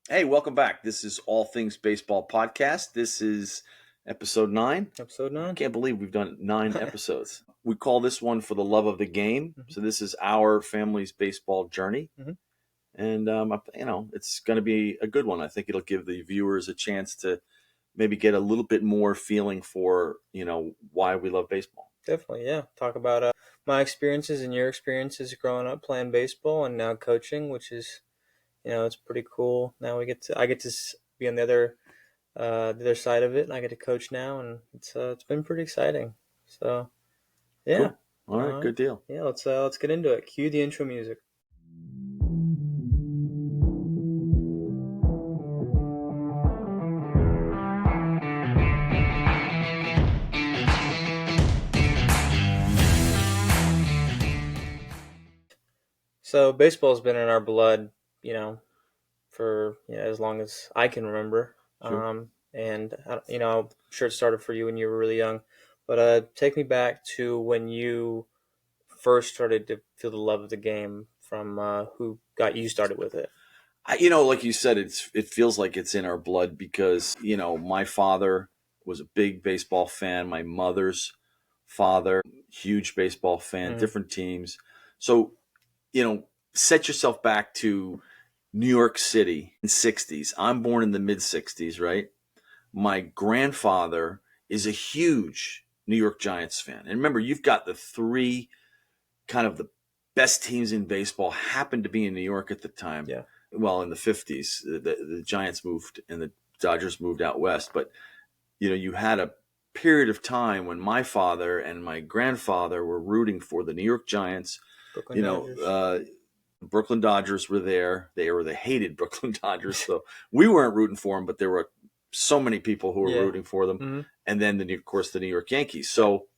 Hey, welcome back. This is All Things Baseball Podcast. This is episode 9. Episode 9. Can't believe we've done 9 episodes. We call this one For the Love of the Game. Mhm. So this is our family's baseball journey. Mhm. And, it's going to be a good one. I think it'll give the viewers a chance to maybe get a little bit more feeling for, why we love baseball. Definitely, yeah. Talk about my experiences and your experiences growing up playing baseball and now coaching, which is, it's pretty cool. Now I get to be on the other side of it, and I get to coach now, and it's been pretty exciting. So, yeah. Cool. All right, good deal. Yeah, let's get into it. Cue the intro music. So baseball's been in our blood, for as long as I can remember. Sure. And I'm sure it started for you when you were really young. But take me back to when you first started to feel the love of the game from who got you started with it. Like you said, it feels like it's in our blood because, my father was a big baseball fan. My mother's father, huge baseball fan, different teams. So, set yourself back to New York City in the 60s. I'm born in the mid 60s, right? My grandfather is a huge New York Giants fan. And remember, you've got the three kind of the best teams in baseball happened to be in New York at the time. Yeah. Well, in the 50s, the Giants moved and the Dodgers moved out west. But, you had a period of time when my father and my grandfather were rooting for the New York Giants. Brooklyn Dodgers. Brooklyn Dodgers were there. They hated Brooklyn Dodgers. So we weren't rooting for them, but there were so many people who were rooting for them. Mm-hmm. And then, of course, the New York Yankees. So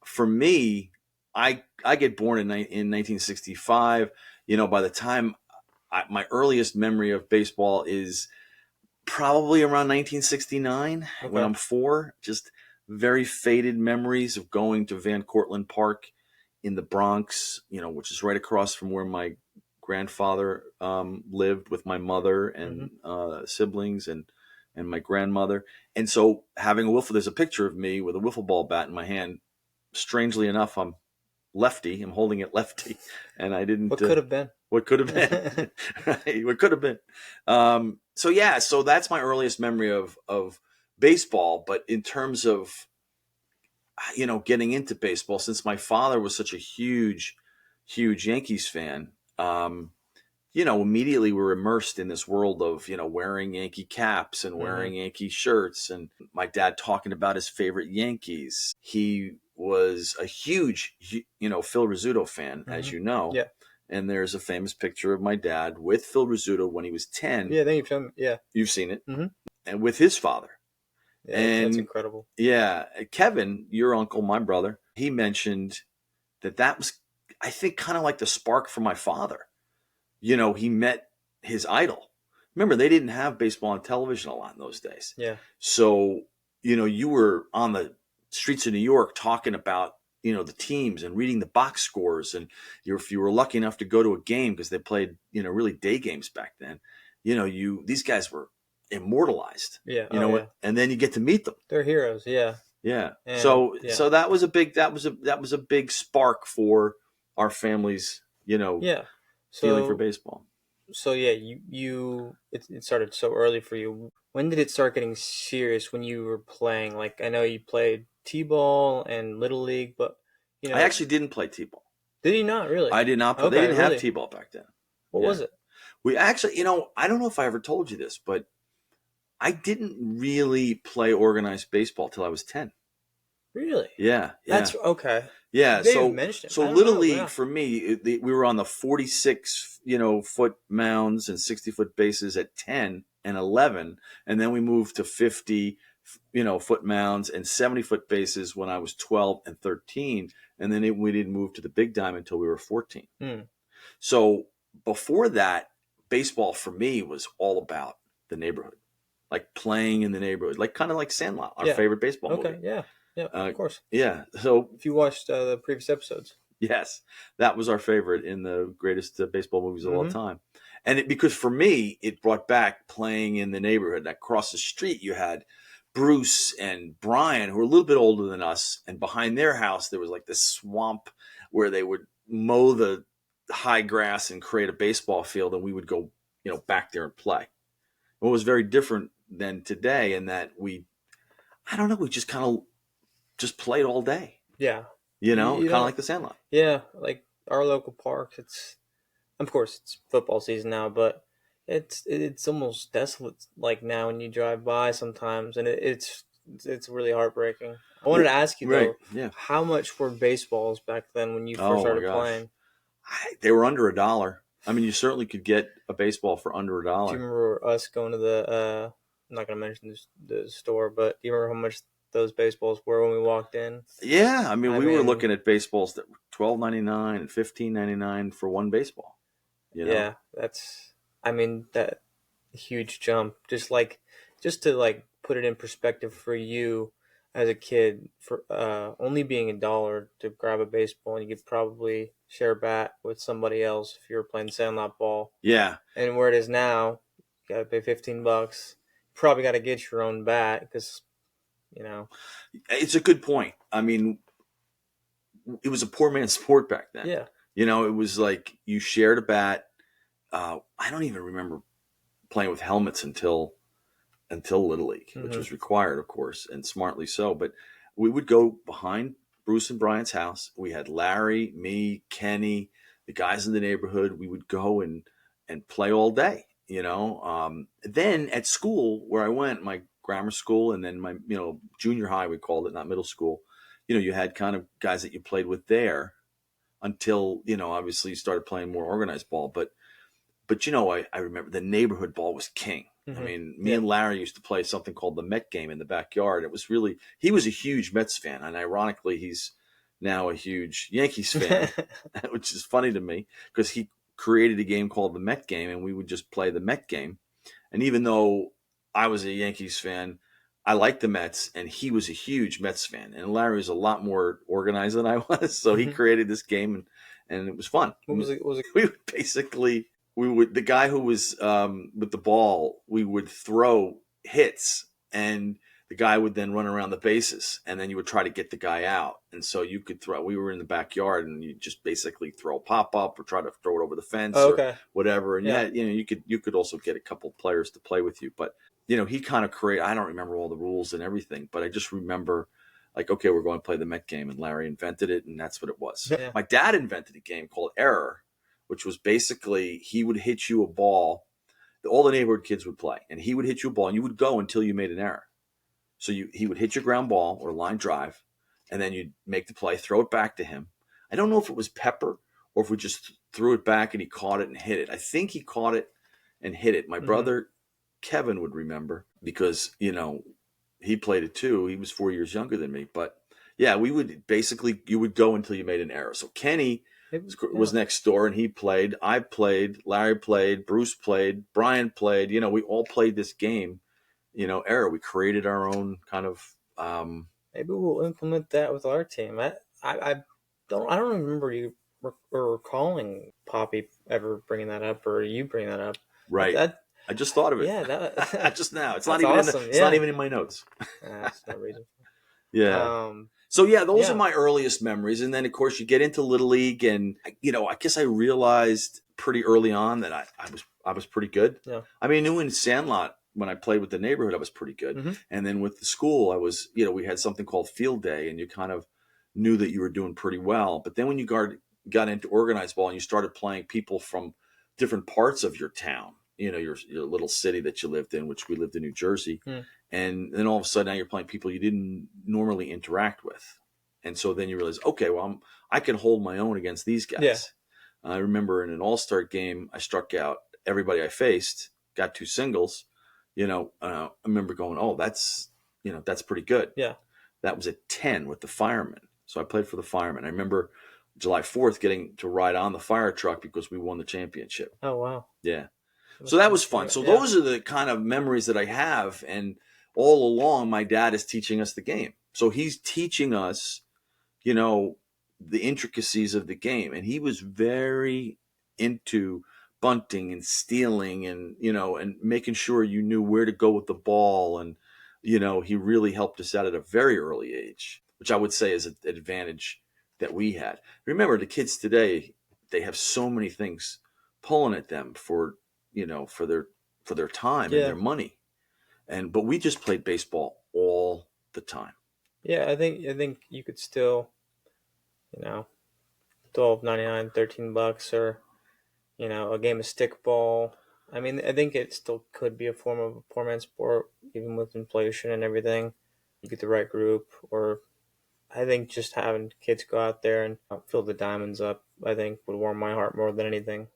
for me, I get born in 1965. By the time my earliest memory of baseball is probably around 1969 when I'm 4. Just very faded memories of going to Van Cortlandt Park in the Bronx, which is right across from where my grandfather lived with my mother and siblings and my grandmother. And so having there's a picture of me with a wiffle ball bat in my hand. Strangely enough, I'm lefty. I'm holding it lefty, and I didn't. What could have been? What could have been? Right? What could have been? So that's my earliest memory of baseball. But in terms of getting into baseball, since my father was such a huge Yankees fan, immediately we're immersed in this world of wearing Yankee caps and wearing Yankee shirts, and my dad talking about his favorite Yankees. He was a huge, Phil Rizzuto fan, as you know. Yeah. And there's a famous picture of my dad with Phil Rizzuto when he was 10. Yeah, I think you've shown me. Yeah. You've seen it. Mm-hmm. And with his father. Yeah, and that's incredible. Yeah. Kevin, your uncle, my brother, he mentioned that was, I think, kind of like the spark for my father. He met his idol. Remember, they didn't have baseball on television a lot in those days. Yeah. So, you were on the streets of New York talking about, the teams and reading the box scores. And if you were lucky enough to go to a game, because they played, really day games back then, these guys were immortalized. Yeah. And then you get to meet them. They're heroes. Yeah. Yeah. So that was a big spark for our family's, feeling for baseball. So yeah, it started so early for you. When did it start getting serious when you were playing? Like, I know you played T-ball and Little League, but I actually didn't play T-ball. Did you not really? I did not play. They didn't have T-ball back then. What was it? We actually, I don't know if I ever told you this, but I didn't really play organized baseball till I was 10. Really? Yeah. That's okay. Yeah, so Little League for me, we were on the 46, foot mounds and 60-foot bases at 10 and 11, and then we moved to 50, foot mounds and 70-foot bases when I was 12 and 13, and then we didn't move to the big diamond until we were 14. So before that, baseball for me was all about the neighborhood, like playing in the neighborhood, like kind of like Sandlot, our favorite baseball movie. Okay, yeah. Yeah, of course. Yeah. So if you watched the previous episodes. Yes. That was our favorite in the greatest baseball movies of all time. And because for me, it brought back playing in the neighborhood. Across the street, you had Bruce and Brian, who were a little bit older than us, and behind their house there was like this swamp where they would mow the high grass and create a baseball field, and we would go, back there and play. What was very different than today in that I don't know, we just kind of just played all day, Yeah. kind You of don't. like the Sandlot. Yeah, like our local parks. It's of course it's football season now, but it's almost desolate like now when you drive by sometimes, and it's really heartbreaking. I wanted Well, to ask you right, though, yeah. how much were baseballs back then when you first Oh my started gosh, playing? they were under $1. I mean, you certainly could get a baseball for under a Do you dollar. remember us going to the? I'm not gonna mention the store, but do you remember how much those baseballs were when we walked in? Yeah, I mean, I we were mean, looking at baseballs that were $12.99 and $15.99 for one baseball. You know, yeah, that's. I mean that huge jump. Just to like put it in perspective for you as a kid, for only being $1 to grab a baseball, and you could probably share a bat with somebody else if you were playing sandlot ball. yeah, And where it is now, you gotta pay $15. Probably got to get your own bat because you know. it's a good point. I mean, it was a poor man's sport back then. Yeah. It was like you shared a bat. I don't even remember playing with helmets until Little League, which Hmm. was required, of course, and smartly so. But we would go behind Bruce and Brian's house. We had Larry, me, Kenny, the guys in the neighborhood. We would go and play all day. Then at school where I went, my grammar school, and then my junior high, we called it, not middle school. You had kind of guys that you played with there until obviously you started playing more organized ball. But I remember the neighborhood ball was king. I Hmm. mean, me Yeah. and Larry used to play something called the Met game in the backyard. It was really, he was a huge Mets fan, and ironically, he's now a huge Yankees fan, which is funny to me because he created a game called the Met game, and we would just play the Met game. And even though I was a Yankees fan, I liked the Mets, and he was a huge Mets fan. And Larry was a lot more organized than I was, so he Hmm. created this game, and it was fun. What was it? Was it? We would basically the guy who was with the ball, we would throw hits, and the guy would then run around the bases, and then you would try to get the guy out. And so you could throw. We were in the backyard, and you just basically throw pop up or try to throw it over the fence Oh, or okay. whatever. And Yeah. you could also get a couple players to play with you, but he kind of created. I don't remember all the rules and everything, but I just remember. Like, okay, we're going to play the Met game, and Larry invented it, and that's what it was. Yeah. My dad invented a game called Error, which was basically he would hit you a ball. All the neighborhood kids would play, and he would hit you a ball, and you would go until you made an error. So he would hit your ground ball or line drive, and then you'd make the play, throw it back to him. I don't know if it was Pepper or if we just threw it back and he caught it and hit it. I think he caught it and hit it. My Hmm. brother Kevin would remember because he played it too. He was 4 years younger than me, but yeah, we would basically you would go until you made an error. So Kenny Yeah. was next door and he played. I played. Larry played. Bruce played. Brian played. We all played this game. Error. We created our own kind of. Maybe we'll implement that with our team. I don't remember you or recalling Poppy ever bringing that up or you bringing that up. Right. That I just thought of it yeah, that just now. It's not that's even awesome. it's not Yeah, even in my notes. that's no reason. Yeah. Um, So yeah, those are yeah. my earliest memories, and then of course you get into Little League, and I guess I realized pretty early on that I was pretty good. Yeah. I mean, I knew in Sandlot when I played with the neighborhood, I was pretty good, Hmm. and then with the school, I was we had something called field day, and you kind of knew that you were doing pretty well. But then when you got into organized ball and you started playing people from different parts of your town, your little city that you lived in, which we lived in New Jersey, Mm. and then all of a sudden now you're playing people you didn't normally interact with, and so then you realize, okay, well, I can hold my own against these Yeah. guys. I remember in an all-star game, I struck out everybody I faced, got 2 singles. I remember going, oh, that's pretty good. Yeah. That was a 10 with the firemen. So I played for the firemen. I remember July 4th getting to ride on the fire truck because we won the championship. Oh wow. Yeah. That So must that have been was fun. pretty So good. Yeah. those are the kind of memories that I have. And all along, my dad is teaching us the game. So he's teaching us, you know, the intricacies of the game. And he was very into bunting and stealing and, and making sure you knew where to go with the ball. And, he really helped us out at a very early age, which I would say is an advantage that we had. Remember, the kids today, they have so many things pulling at them for their time and Yeah, their money. But we just played baseball all the time. yeah. I think you could still, you know, 12.99, $13, or a game of stickball. I mean, I think it still could be a form of a poor man's sport, even with inflation and everything. You get the right group, or I think just having kids go out there and fill the diamonds up, I think would warm my heart more than anything.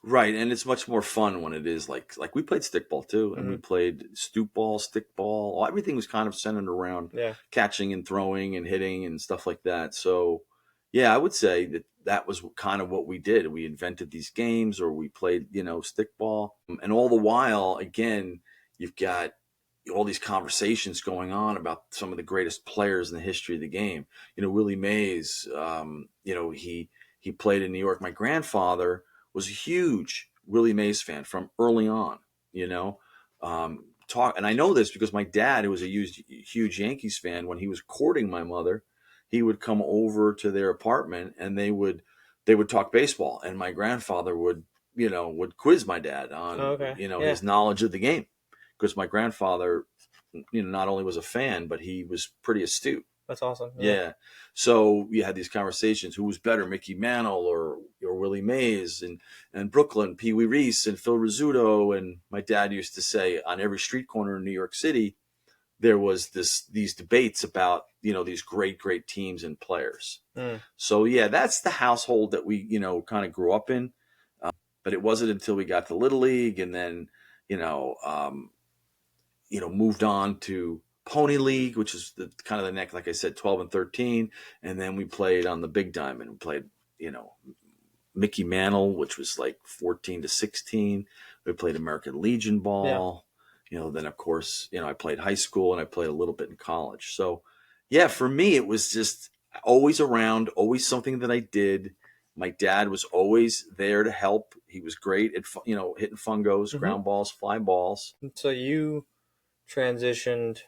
Right, and it's much more fun when it is like we played stickball too, and we Hmm. played stoop ball, stickball. Everything was kind of centered around Yeah. catching and throwing and hitting and stuff like that. So, yeah, I would say that was kind of what we did. We invented these games, or we played, stickball, and all the while, again, you've got all these conversations going on about some of the greatest players in the history of the game. Willie Mays. He played in New York. My grandfather was a huge Willie Mays fan from early on. You know, and I know this because my dad, who was a huge Yankees fan, when he was courting my mother, he would come over to their apartment and they would talk baseball, and my grandfather would quiz my dad Oh, on okay. Yeah. his knowledge of the game, because my grandfather not only was a fan, but he was pretty astute. That's awesome. Yeah. Yeah. So you had these conversations: who was better, Mickey Mantle or Willie Mays, and Brooklyn, Pee Wee Reese, and Phil Rizzuto. And my dad used to say, on every street corner in New York City, there was these debates about these great teams and players. Mm. So yeah, that's the household that we kind of grew up in. But it wasn't until we got to Little League, and then you know um, moved on to Pony League, which is the kind of the next, like I said, 12 and 13. And then we played on the Big Diamond. We played, you know, Mickey Mantle, which was like 14 to 16. We played American Legion Yeah. ball. Then of course, I played high school and I played a little bit in college. So yeah, for me, it was just always around, always something that I did. My dad was always there to help. He was great at, hitting fungos, Hmm. ground balls, fly balls. So you transitioned,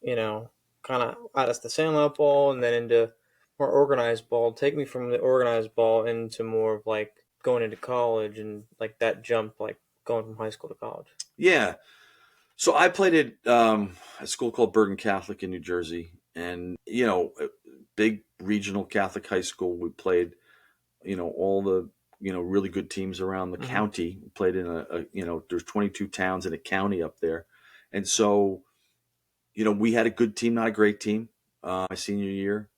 kind of out of the Sandlot ball and then into more organized ball. Take me from the organized ball into more of like going into college and like that jump, like going from high school to college. Yeah. So I played at a school called Bergen Catholic in New Jersey, and a big regional Catholic high school. We played, all the really good teams around the Hmm. county. We played in there's 22 towns in a county up there, and so we had a good team, not a great team. My senior year,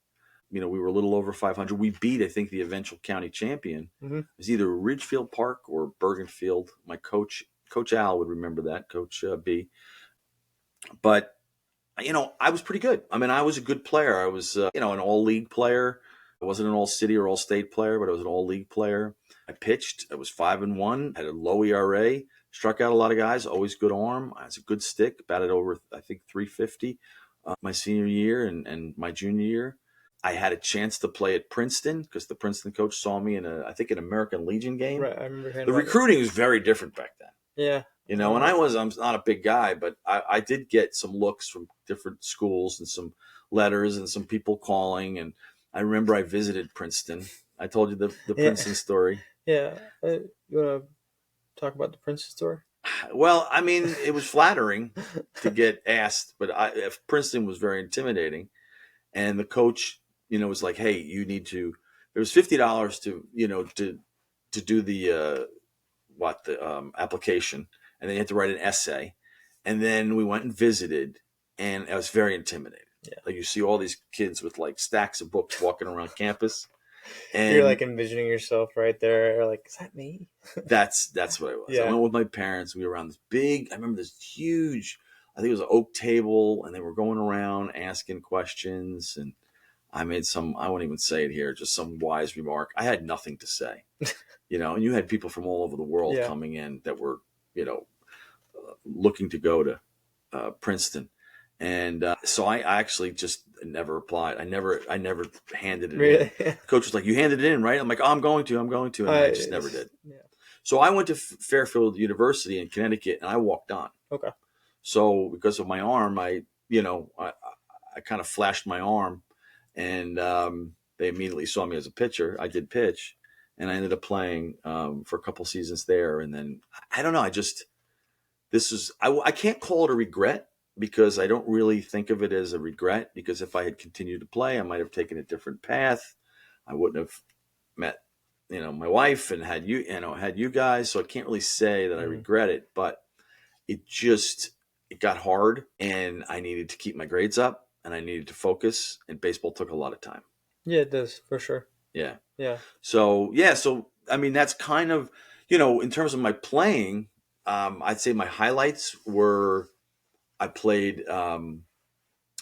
we were a little over 500. We beat, I think, the eventual county champion. Hmm. It was either Ridgefield Park or Bergenfield. My Coach Al would remember that, Coach B. But I was pretty good. I mean, I was a good player. I was, an all league player. I wasn't an all city or all state player, but I was an all league player. I pitched. I was 5-1. Had a low ERA. Struck out a lot of guys. Always good arm. I was a good stick. Batted over, I think, 350 my senior year and my junior year. I had a chance to play at Princeton because the Princeton coach saw me in I think, an American Legion game. Right. I remember hearing The about that. recruiting was very different back then. Yeah. And I'm not a big guy, but I did get some looks from different schools and some letters and some people calling. And I remember I visited Princeton. I told you the Yeah. Princeton story. Yeah. You want to talk about the Princess story? Well, I mean, it was flattering to get asked, but if Princeton was very intimidating. And the coach, was like, "Hey, you need to." There was $50 to do the application, and then you had to write an essay. And then we went and visited, and I was very intimidated. Yeah. Like, you see all these kids with like stacks of books walking around campus, You're like and envisioning yourself right there. You're like, is that me? that's what I was. I Yeah. went with my parents. We were around this big. I remember this huge. I think it was an oak table, and they were going around asking questions. And I made some. I won't even say it here. Just some wise remark. I had nothing to say, and you had people from all over the world Yeah. coming in that were, looking to go to Princeton. And so I actually just never applied. I never handed it in. Really? The coach was like, "You handed it in, right?" I'm like, "Oh, I'm going to," and I just never did. Yeah. So I went to Fairfield University in Connecticut, and I walked on. Okay. So because of my arm, I kind of flashed my arm, and they immediately saw me as a pitcher. I did pitch, and I ended up playing for a couple seasons there. And then I don't know. I can't call it a regret because I don't really think of it as a regret, because if I had continued to play, I might have taken a different path. I wouldn't have met, my wife and had you guys. So I can't really say that I Mm-hmm. regret it, but it got hard, and I needed to keep my grades up, and I needed to focus, and baseball took a lot of time. Yeah, it does for sure. Yeah. Yeah. So, yeah. So, I mean, that's kind of, in terms of my playing, I'd say my highlights were I played, I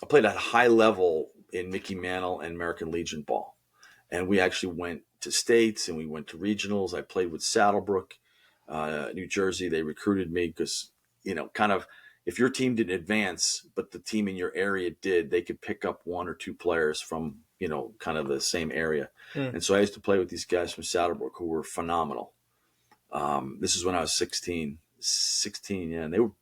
played at a high level in Mickey Mantle and American Legion ball. And we actually went to states and we went to regionals. I played with Saddlebrook, New Jersey. They recruited me because, kind of, if your team didn't advance, but the team in your area did, they could pick up one or two players from, kind of the same area. Mm. And so I used to play with these guys from Saddlebrook who were phenomenal. This is when I was 16, yeah, and they were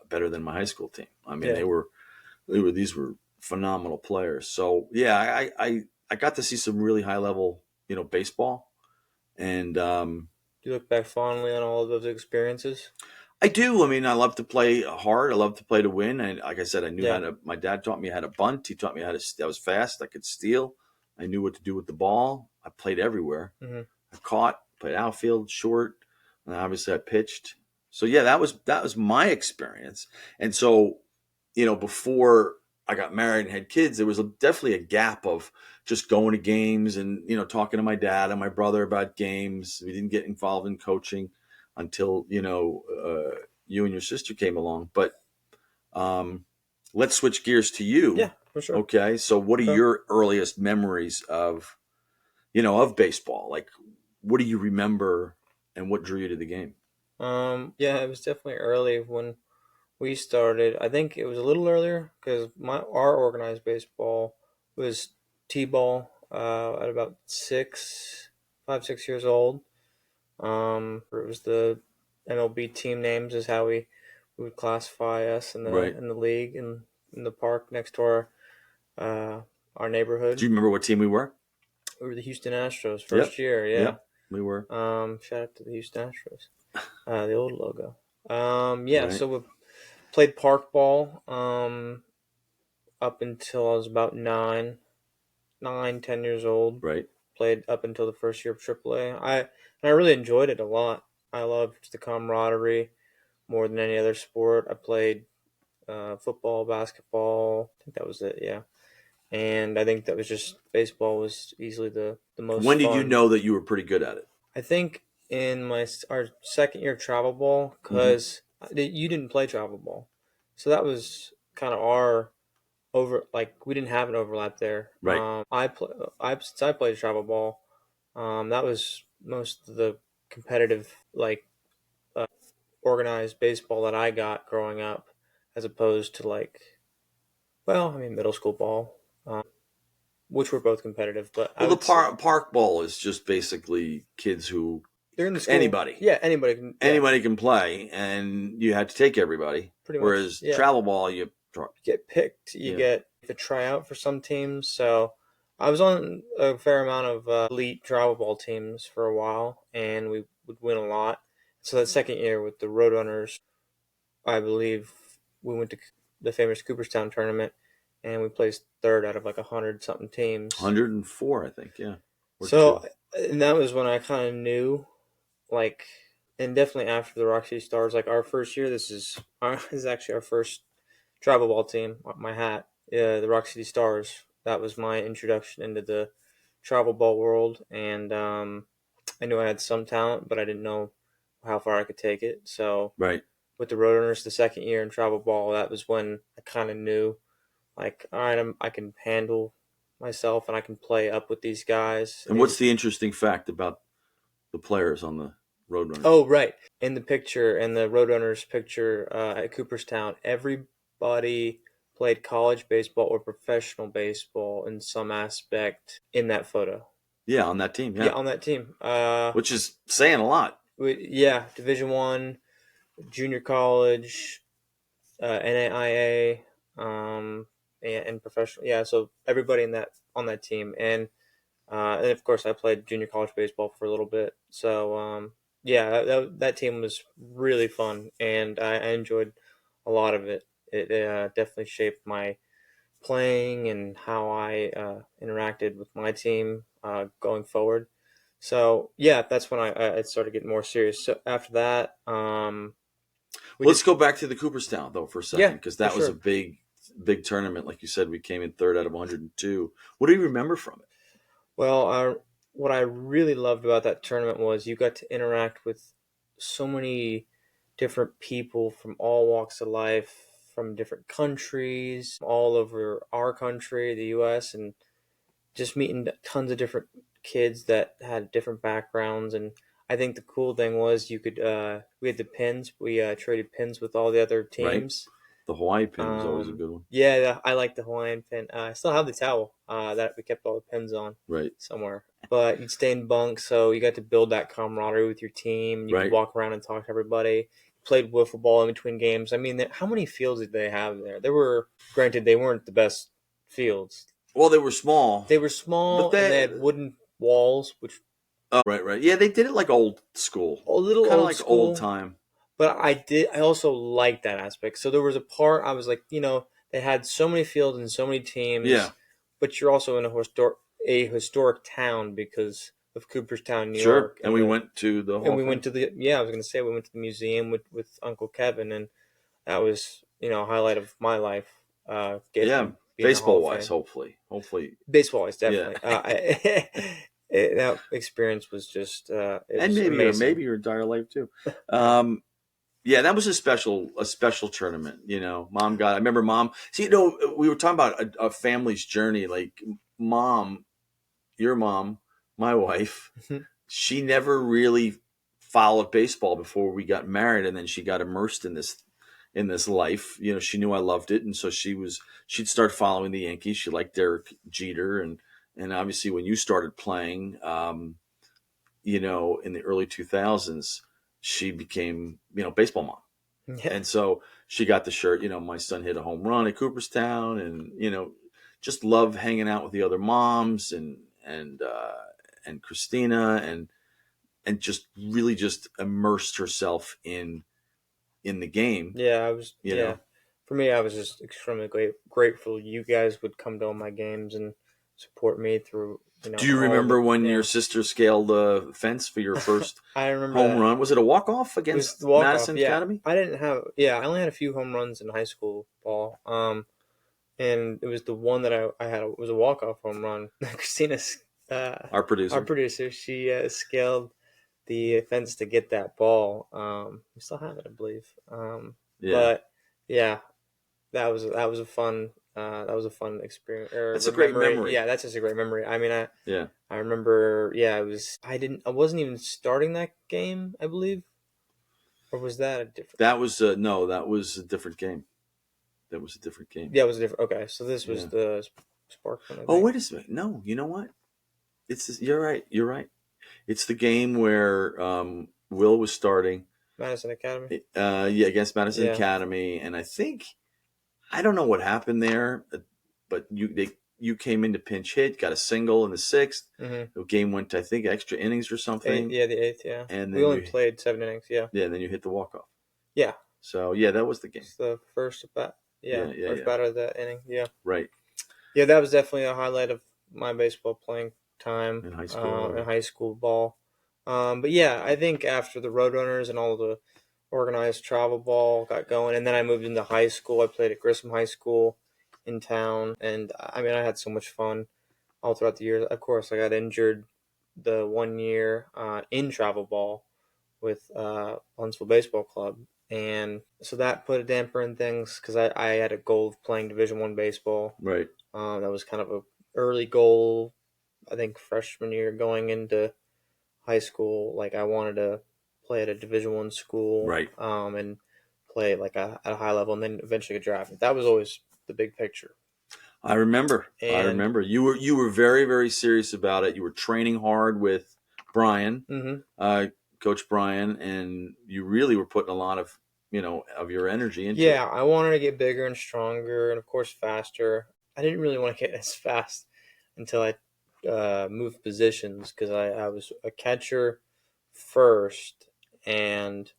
better than my high school team. I mean, Yeah. these were phenomenal players. So yeah, I got to see some really high level, baseball, and Do you look back fondly on all of those experiences? I do. I mean, I love to play hard. I love to play to win. And like I said, I knew how Yeah. to. My dad taught me how to bunt. He taught me how to. I was fast. I could steal. I knew what to do with the ball. I played everywhere. Mm-hmm. I caught, played outfield, short, and obviously I pitched. So yeah, that was my experience. And so, before I got married and had kids, there was definitely a gap of just going to games and talking to my dad and my brother about games. We didn't get involved in coaching until you and your sister came along. But um, let's switch gears to Yeah, you. for sure. Okay, so what are Okay. your earliest memories of baseball? Like, what do you remember, and what drew you to the game? Yeah, it was definitely early when we started. I think it was a little earlier because our organized baseball was t-ball at about 6 years old. It was the MLB team names is how we would classify us in the Right. league in the park next to uh, our Do neighborhood. you remember what team we were? We were the Houston Astros Yep. first year. Yeah. Yep. We were. Shout out to the Houston Astros. The old logo. Yeah. Right. So we played park ball. Up until I was about 10 years old. Right. Played up until the first year of AAA. I really enjoyed it a lot. I loved the camaraderie more than any other sport. I played football, basketball. I think that was it. Yeah, and I think that was just baseball was easily the most When did you fun. know that you were pretty good at it? I think in our second year of travel ball Mm-hmm. because you didn't play travel ball, so that was kind of our we didn't have an overlap there. Right. Since I played travel ball, that was most of the competitive uh, organized baseball that I got growing up, as opposed to middle school ball, which were both competitive. But I Well, the would say park ball is just basically kids who they're in the school. anybody Yeah, anybody can. Yeah, anybody can play, and you had to take everybody. pretty much. Whereas Yeah, travel ball, get picked. You yeah, get the tryout for some teams. So I was on a fair amount of elite travel ball teams for a while, and we would win a lot. So that second year with the Roadrunners, I believe we went to the famous Cooperstown tournament, and we placed third out of 100 something teams. 104, I think. Yeah, or So, two. and that was when I kind of knew, like, and definitely after the Rock City Stars, like our first year. This is actually our first travel ball team. My hat, yeah, the Rock City Stars. That was my introduction into the travel ball world, and I knew I had some talent, but I didn't know how far I could take it. So Right. with the Roadrunners the second year in travel ball, that was when I kind of knew, like, all right, I can handle myself and I can play up with these guys. And what's the interesting fact about the players on the Roadrunners? Oh, right. In the picture, in the Roadrunners picture at Cooperstown, everybody played college baseball or professional baseball in some aspect in that photo. Yeah, on that team. Yeah, Yeah, on that team. which is saying a lot. Yeah, Division One, junior college, NAIA, and professional. Yeah, so everybody in that on that team, and of course I played junior college baseball for a little bit. So yeah, that team was really fun, and I enjoyed a lot of it. It definitely shaped my playing and how I interacted with my team going forward. So yeah, that's when I started getting more serious. So after that, we Well, let's did. go back to the Cooperstown though for a second Yeah, because for that was a sure. big tournament. Like you said, we came in third out of 102. What do you remember from it? Well, what I really loved about that tournament was you got to interact with so many different people from all walks of life, from different countries, all over our country, the U.S., and just meeting tons of different kids that had different backgrounds. And I think the cool thing was you could we had the pins. We traded pins with all the other Right, teams. the Hawaii pin was always a good one. Yeah, I like the Hawaiian pin. I still have the towel that we kept all the pins on Right, somewhere. But you'd stay in bunk, so you got to build that camaraderie with your team. You could right. walk around and talk to everybody. Played wiffle ball in between games. I mean, how many fields did they have there? There were, granted, they weren't the best fields. Well, they were small, They were but small and they they. had wooden walls, which Right, right. Yeah, they did it like old school, a little kind of old like old school. time. But I also liked that aspect. So there was a part I was like, they had so many fields and so many Yeah, teams, but you're also in a historic town because of Cooperstown, New sure. York, And we went to the and Hall we of went Fame. to the I was gonna say we went to the museum with Uncle Kevin, and that was a highlight of my life. Getting Yeah, to be in the Hall baseball of wise, Fame, hopefully. baseball wise, Yeah, definitely. That experience was just it and was maybe amazing. your entire life too. Um, yeah, that was a special tournament. Mom got. I remember mom. See, we were talking about a family's journey. Like mom, your mom, my wife. She never really followed baseball before we got married, and then she got immersed in this life. She knew I loved it, and so she'd start following the Yankees. She liked Derek Jeter, and obviously when you started playing, in the early 2000s, she became baseball mom, Yeah, and so she got the shirt. My son hit a home run at Cooperstown, and just love hanging out with the other moms and Christina and just really just immersed herself in the game. yeah, I was. You Yeah, know, for me, I was just extremely grateful you guys would come to all my games and support me through do you all remember the when your sister scaled the fence for your first I remember home that. run? Was it a walk off It was the against walk off. Madison Yeah, Academy? I only had a few home runs in high school ball. And it was the one that I had. It was a walk off home run. Christina's, Our our producer. producer, she scaled the fence to get that ball. We still have it, I believe. Yeah, But yeah, that was a fun experience that's a or great memory. memory. Yeah, that's just a great memory. I mean, Yeah, I remember. Yeah, I wasn't even starting that game, I believe, or was that a different? that was no, that was a different game. That was a different game. Yeah, it was a different. Okay, so this was Yeah. the Spark one, I Oh, think. wait a second. No, you know what? You're right. You're right. It's the game where Will was starting. Madison Academy. Yeah, against Madison Yeah. Academy, and I don't know what happened there, but you came in to pinch hit, got a single in the sixth. Mm-hmm. The game went to, I think, extra innings or Eight, something, yeah, the eighth. Yeah, and we then only played 7 innings. Yeah. then you hit the walk off. Yeah. So yeah, that was the game. It's the first bat. Yeah, Yeah, yeah, first yeah. batter of that inning. Yeah. Right, Yeah, that was definitely a highlight of my baseball playing time in high school. in Right. high school ball. But yeah, I think after the Roadrunners and all the organized travel ball got going, and then I moved into high school. I played at Grissom High School in town, and I mean, I had so much fun all throughout the year. Of course, I got injured the one year in travel ball with Huntsville Baseball Club, and so that put a damper in things because I had a goal of playing Division I baseball. Right. That was kind of a early goal. I think freshman year going into high school, like I wanted to play at a Division I school, Right. and play like at a high level, and then eventually get drafted. That was always the big picture. I remember. I And remember. You were very, very serious about it. You were training hard with Brian, mm-hmm, uh, Coach Brian, and you really were putting a lot of of your energy into it. Yeah, I wanted to get bigger and stronger, and of course faster. I didn't really want to get as fast until I moved positions because I was a catcher first, and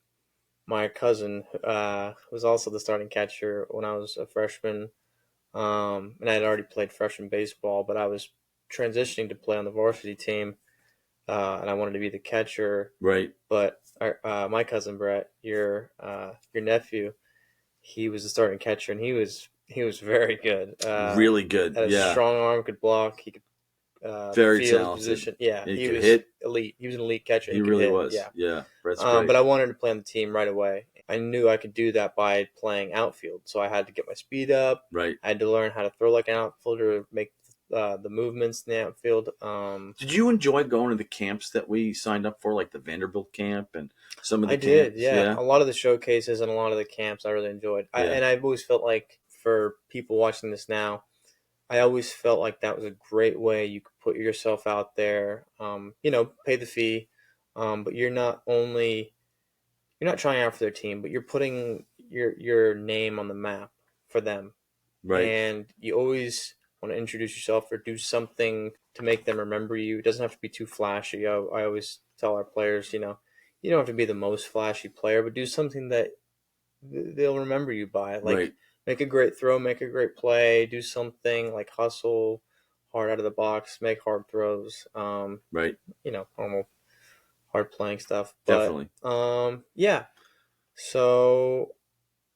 my cousin was also the starting catcher when I was a freshman. And I had already played freshman baseball, but I was transitioning to play on the varsity team, and I wanted to be the catcher. Right. But my cousin Brett, your nephew, he was the starting catcher, and he was very good. Really good. Had a Yeah. strong arm, could block, he could Very field talented. position. Yeah, He he could was hit. elite. He was an elite catcher. He He could really hit. was. Yeah. Yeah. That's great. But I wanted to play on the team right away. I knew I could do that by playing outfield, so I had to get my speed up. Right. I had to learn how to throw like an outfielder, make the movements in the outfield. Did you enjoy going to the camps that we signed up for, like the Vanderbilt camp and some of the I did, camps? yeah. Yeah. A lot of the showcases and a lot of the camps I really enjoyed. Yeah. And I've always felt like, for people watching this now, I always felt like that was a great way you could put yourself out there. Pay the fee, but you're not trying out for their team, but you're putting your name on the map for them, Right. and you always want to introduce yourself or do something to make them remember you. It doesn't have to be too flashy. I always tell our players, you don't have to be the most flashy player, but do something that they'll remember you by. Like, Right. make a great throw, make a great play, do something like hustle hard out of the box, make hard throws. Right. Normal hard playing stuff. But Definitely. yeah. So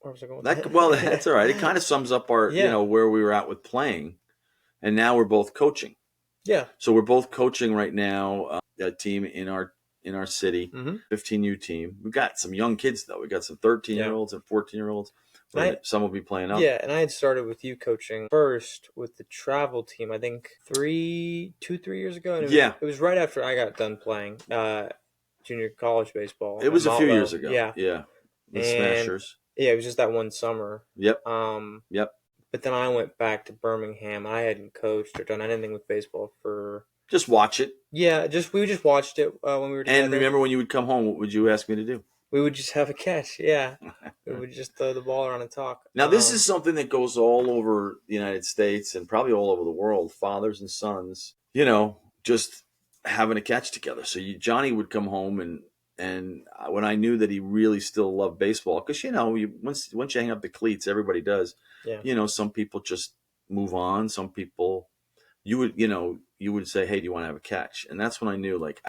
where was I going with Well, that? that's all right. It kind of sums up our, Yeah. where we were at with playing, and now we're both coaching. Yeah. So we're both coaching right now, a team in our city, Mm-hmm. 15U team. We've got some young kids though. We got some 13-year-olds and 14-year-olds. Some will be playing up. Yeah, and I had started with you coaching first with the travel team. I think 3 years ago. And it was right after I got done playing junior college baseball. It was a few Motlow. years ago. Yeah. Yeah. The And Smashers. yeah, it was just that one summer. Yep. Yep. But then I went back to Birmingham. I hadn't coached or done anything with baseball for. Just watch it. Yeah, we just watched it when we were together. And remember, when you would come home, what would you ask me to do? We would just have a catch. Yeah, we would just throw the ball around and talk. Now, this is something that goes all over the United States and probably all over the world. Fathers and sons, just having a catch together. So Johnny would come home, and when I knew that he really still loved baseball, because once you hang up the cleats, everybody does. Yeah. Some people just move on. Some people, you would say, "Hey, do you want to have a catch?" And that's when I knew, like,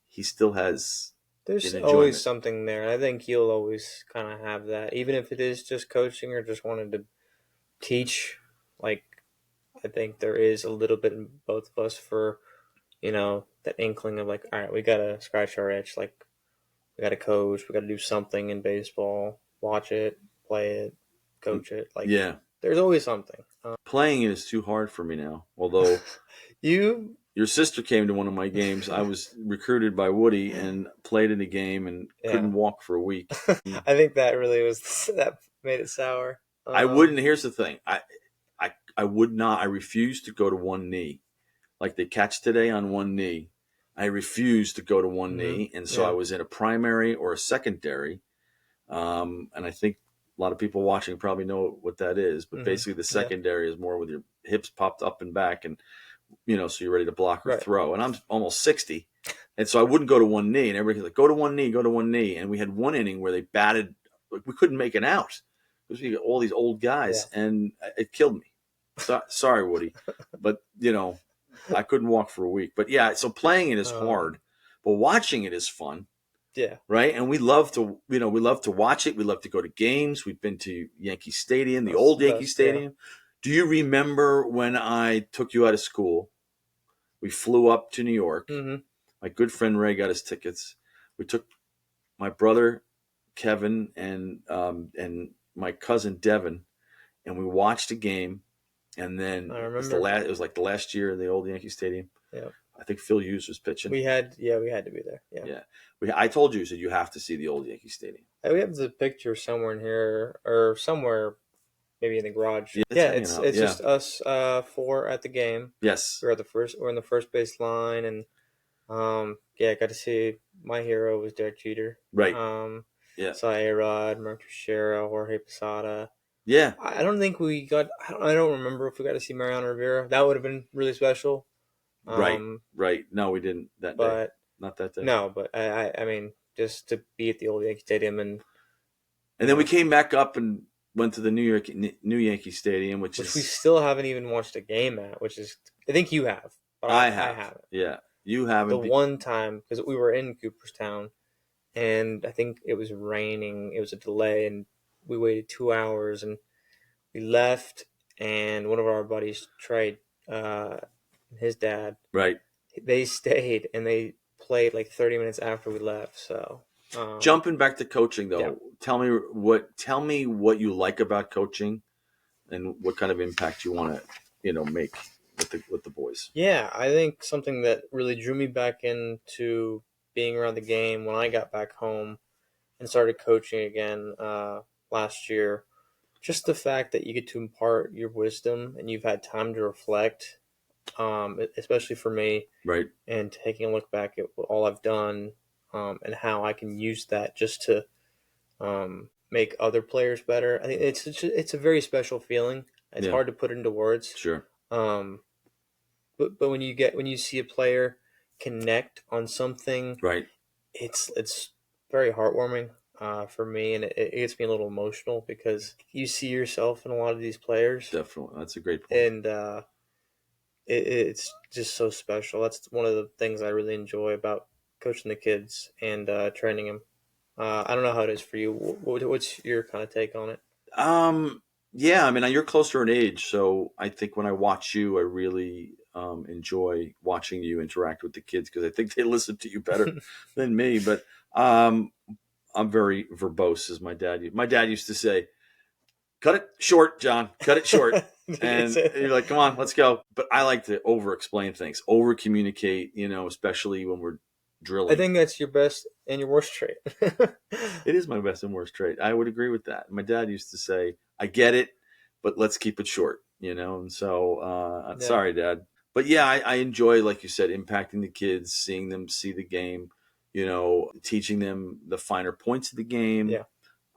he still has. There's always something there. I think you'll always kind of have that, even if it is just coaching or just wanting to teach. Like, I think there is a little bit in both of us for, that inkling of like, all right, we got to scratch our itch. Like, we got to coach. We got to do something in baseball. Watch it, play it, coach it. Like, yeah. There's always something. Playing it is too hard for me now. Although your sister came to one of my games. I was recruited by Woody and played in a game and couldn't walk for a week. I think that really that made it sour. I wouldn't. Here's the thing. I would not. I refused to go to one knee. Like they catch today on one knee. I refused to go to one knee. And so I was in a primary or a secondary. And I think a lot of people watching probably know what that is. But basically the secondary is more with your hips popped up and back and, so you're ready to block or throw. And I'm almost 60. And so I wouldn't go to one knee. And everybody's like, go to one knee. And we had one inning where they batted. We couldn't make an out because we got all these old guys. Yeah. And it killed me. Sorry, Woody. But, I couldn't walk for a week. But, yeah, so playing it is hard. But watching it is fun. Yeah. Right? And we love to watch it. We love to go to games. We've been to Yankee Stadium, the old Yankee Stadium. Yeah. Do you remember when I took you out of school? We flew up to New York. Mm-hmm. My good friend Ray got us tickets. We took my brother Kevin and my cousin Devin, and we watched a game. And then it was like the last year in the old Yankee Stadium. Yeah. I think Phil Hughes was pitching. We had to be there. Yeah. I told you, you have to see the old Yankee Stadium. We have the picture somewhere in here or somewhere. Maybe in the garage. Yeah, it's just us four at the game. Yes, we're in the first base line, and I got to see my hero was Derek Jeter. Right. Um, Yeah. Cy A-Rod, Mark Teixeira, Jorge Posada. Yeah. I don't think we got. I don't remember if we got to see Mariano Rivera. That would have been really special. Right. Um, Right. No, we didn't that day. but Not that day. no, but I mean, just to be at the old Yankee Stadium and And you then we know, came back up and went to the New Yankee Stadium, which which we is still haven't even watched a game at, which is I think you have, but I I have. haven't. Yeah. You The haven't. one time because we were in Cooperstown and I think it was raining. It was a delay, and we waited 2 hours, and we left. And one of our buddies, Trey, his dad, Right. they stayed and they played like 30 minutes after we left. So, Jumping back to coaching yeah, though, tell me what you like about coaching and what kind of impact you want to, make with the boys. yeah, I think something that really drew me back into being around the game when I got back home and started coaching again last year. Just the fact that you get to impart your wisdom and you've had time to reflect, especially for me, Right. and taking a look back at all I've done and how I can use that just to make other players better. I think it's a very special feeling. It's Yeah. hard to put into words. Sure. Um, but when you see a player connect on something, Right. it's very heartwarming for me, and it gets me a little emotional because you see yourself in a lot of these players, Definitely. That's a great point. and it's just so special. That's one of the things I really enjoy about coaching the kids and training them. I don't know how it is for you. What's your kind of take on it? Um, yeah, I mean, you're closer in age, so I think when I watch you, I really enjoy watching you interact with the kids because I think they listen to you better than me. But um, I'm very verbose, as my dad used to say. Cut it short, John. Cut it short. And you're like, come on, let's go. But I like to over explain things, over communicate, especially when we're I drilling. think that's your best and your worst trait. It is my best and worst trait. I would agree with that. My dad used to say, I get it, but let's keep it short, And so, Yeah, sorry, Dad. But yeah, I enjoy, like you said, impacting the kids, seeing them see the game, teaching them the finer points of the game. yeah,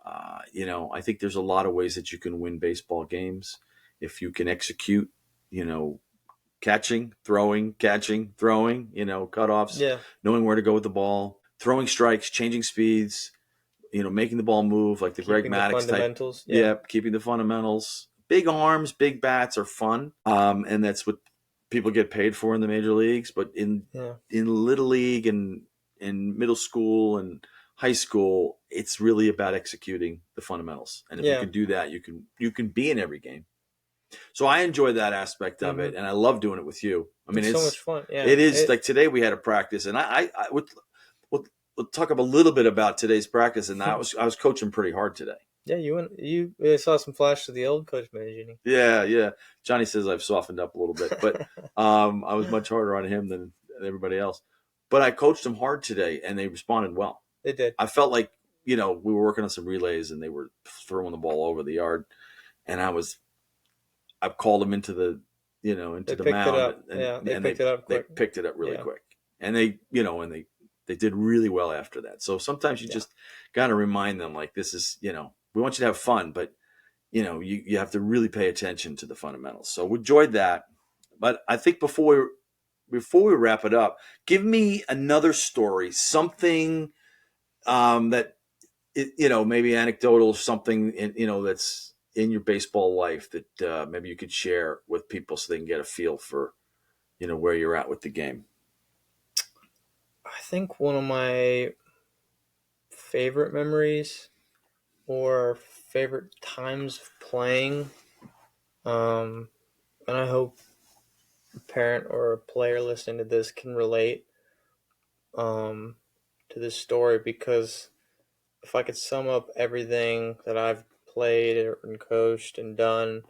I think there's a lot of ways that you can win baseball games if you can execute, you know, catching, throwing, cutoffs, yeah. knowing where to go with the ball, throwing strikes, changing speeds, making the ball move like the Greg Keeping the Maddux type. fundamentals. Yeah, Yeah, keeping the fundamentals. Big arms, big bats are fun, and that's what people get paid for in the major leagues. But yeah, in little league and in middle school and high school, it's really about executing the fundamentals. And if you yeah. can do that, you can be in every game. So I enjoy that aspect of Hmm. it, and I love doing it with you. I mean, It's so much fun. Yeah, it is like today we had a practice, and I would we'll talk a little bit about today's practice. And I was coaching pretty hard today. yeah. You saw some flash to the old coach, man, Yeah, yeah. Johnny says I've softened up a little bit, but I was much harder on him than everybody else. But I coached them hard today, and they responded well. They did. I felt like we were working on some relays, and they were throwing the ball over the yard, and I called them into the They into the picked it mound, up. and Yeah, they and they picked it up they quick. picked it up really Yeah, quick, and they did really well after that. So sometimes you yeah. just got to remind them like this is we want you to have fun, but you have to really pay attention to the fundamentals. So we enjoyed that, but I think before we wrap it up, give me another story, something that maybe anecdotal, something that's in your baseball life that maybe you could share with people so they can get a feel for where you're at with the game. I think one of my favorite memories or favorite times of playing, um, and I hope a parent or a player listening to this can relate um, to this story because if I could sum up everything that I've played and coached and done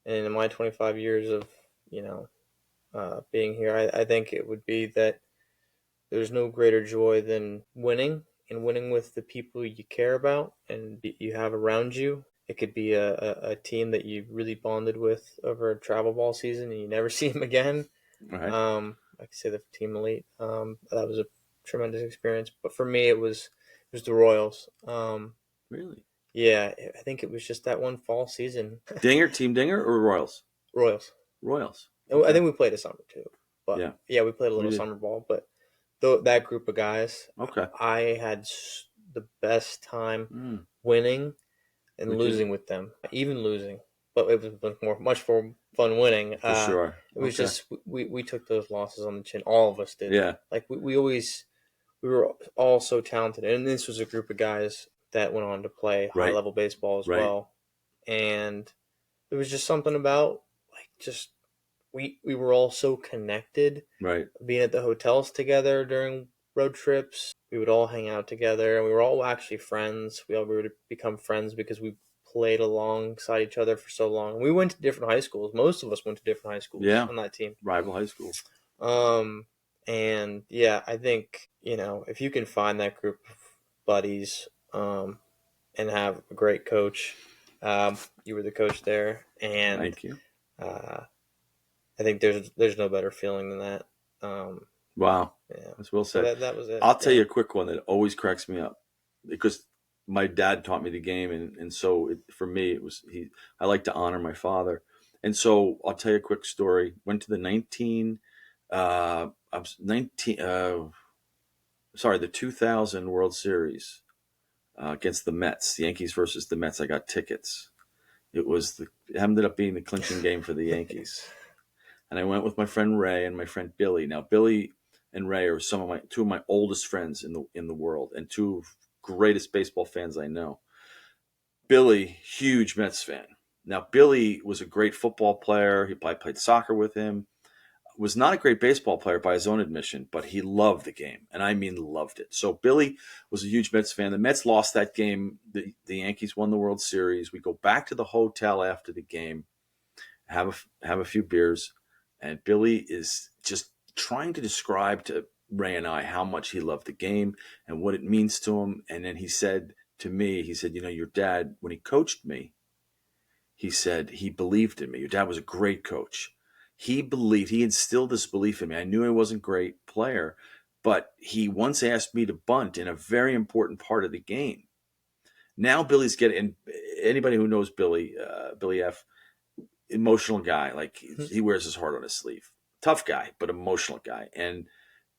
in my 25 years of you know being here, I think it would be that there's no greater joy than winning and winning with the people you care about and you have around you. It could be a team that you really bonded with over a travel ball season and you never see them again. All right. Like I say, the team elite. That was a tremendous experience. But for me, it was the Royals. Really? Yeah, I think it was just that one fall season. Dinger, Team Dinger, or Royals? Royals. Royals. I Okay. think we played a summer too. But Yeah, yeah, we played a we little did. summer ball. But that group of guys, Okay. I had the best time Mm, winning and would you? losing with them, even losing. But it was much more fun winning. For sure. It was Okay. just we took those losses on the chin. All of us did. Yeah. Like we were all so talented, and this was a group of guys that went on to play high Right. level baseball as Right. well. And it was just something about like just we were all so connected. Right. Being at the hotels together during road trips, we would all hang out together, and we were all actually friends. We all would become friends because we played alongside each other for so long. We went to different high schools. Most of us went to different high schools Yeah. on that team. Rival high schools. And yeah, I think if you can find that group of buddies, and have a great coach, you were the coach there, and Thank you. uh, I think there's no better feeling than that. Wow. Yeah. That's well So said. that was it. I'll tell Yeah. you a quick one that always cracks me up because my dad taught me the game, and so for me it was I like to honor my father, and so I'll tell you a quick story. Went to the 19 I was 19 sorry, the 2000 World Series against the Mets, the Yankees versus the Mets. I got tickets. It ended up being the clinching game for the Yankees, and I went with my friend Ray and my friend Billy. Now Billy and Ray are two of my oldest friends in the world, and two greatest baseball fans I know. Billy, huge Mets fan. Now Billy was a great football player. I played soccer with him. Was not a great baseball player by his own admission, but he loved the game, and I mean loved it. So Billy was a huge Mets fan. The Mets lost that game. The Yankees won the World Series. We go back to the hotel after the game, have a few beers, and Billy is just trying to describe to Ray and I how much he loved the game and what it means to him. And then he said to me, he said, your dad, when he coached me, he said he believed in me. Your dad was a great coach. He instilled this belief in me. I knew I wasn't a great player, but he once asked me to bunt in a very important part of the game. Now Billy's getting, anybody who knows Billy, Billy F, emotional guy. Like he wears his heart on his sleeve. Tough guy, but emotional guy. And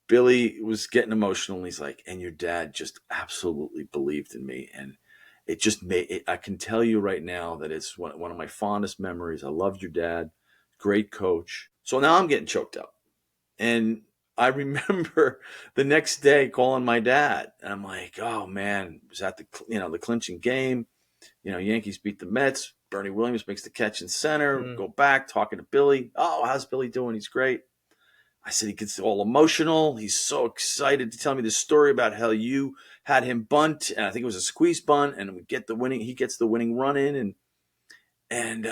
Billy was getting emotional. And he's like, and your dad just absolutely believed in me. And it just made it. I can tell you right now that it's one of my fondest memories. I loved your dad. Great coach. So now I'm getting choked up. And I remember the next day calling my dad. And I'm like, oh man, it was at the clinching game. Yankees beat the Mets. Bernie Williams makes the catch in center. Mm. Go back, talking to Billy. Oh, how's Billy doing? He's great. I said he gets all emotional. He's so excited to tell me this story about how you had him bunt, and I think it was a squeeze bunt, and we get the winning. He gets the winning run in, and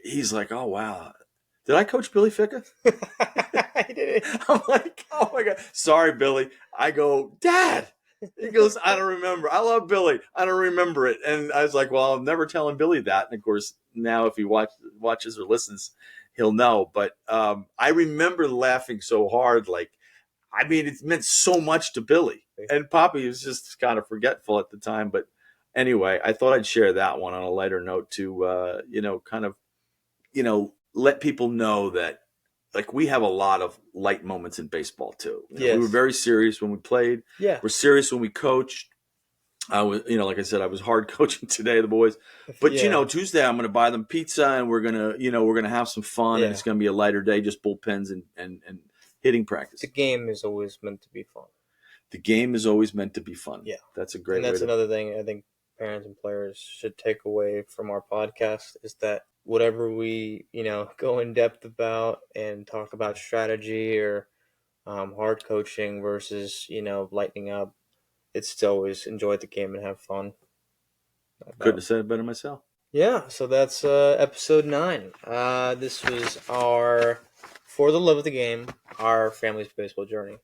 he's like, "Oh wow, did I coach Billy Ficca?" I did it. I'm like, "Oh my god, sorry, Billy." I go, "Dad." He goes, I don't remember. I love Billy. I don't remember it. And I was like, well, I'm never telling Billy that. And of course, now if he watches or listens, he'll know. But I remember laughing so hard. Like, I mean, it meant so much to Billy. And Poppy was just kind of forgetful at the time. But anyway, I thought I'd share that one on a lighter note to, kind of, let people know that like we have a lot of light moments in baseball too. We were Yes. very serious when we played. Yeah. We're serious when we coached. I was, like I said, I was hard coaching today, the boys. But Yeah. Tuesday I'm going to buy them pizza and we're gonna have some fun Yeah. and it's going to be a lighter day, just bullpens and hitting practice. The game is always meant to be fun. The game is always meant to be fun. Yeah. That's a great. And that's another thing I think parents and players should take away from our podcast is that whatever we, go in depth about and talk about strategy or hard coaching versus, lightening up, it's to always enjoy the game and have fun. Couldn't have said it better myself. Yeah, so that's episode 9. This was our For the Love of the Game, our family's baseball journey.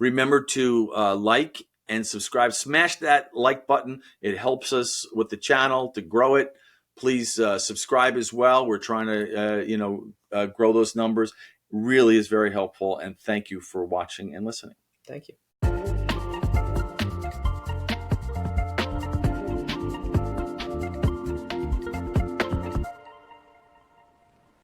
Remember to like and subscribe. Smash that like button. It helps us with the channel to grow it. Please subscribe as well. We're trying to grow those numbers. Really is very helpful. And thank you for watching and listening. Thank you.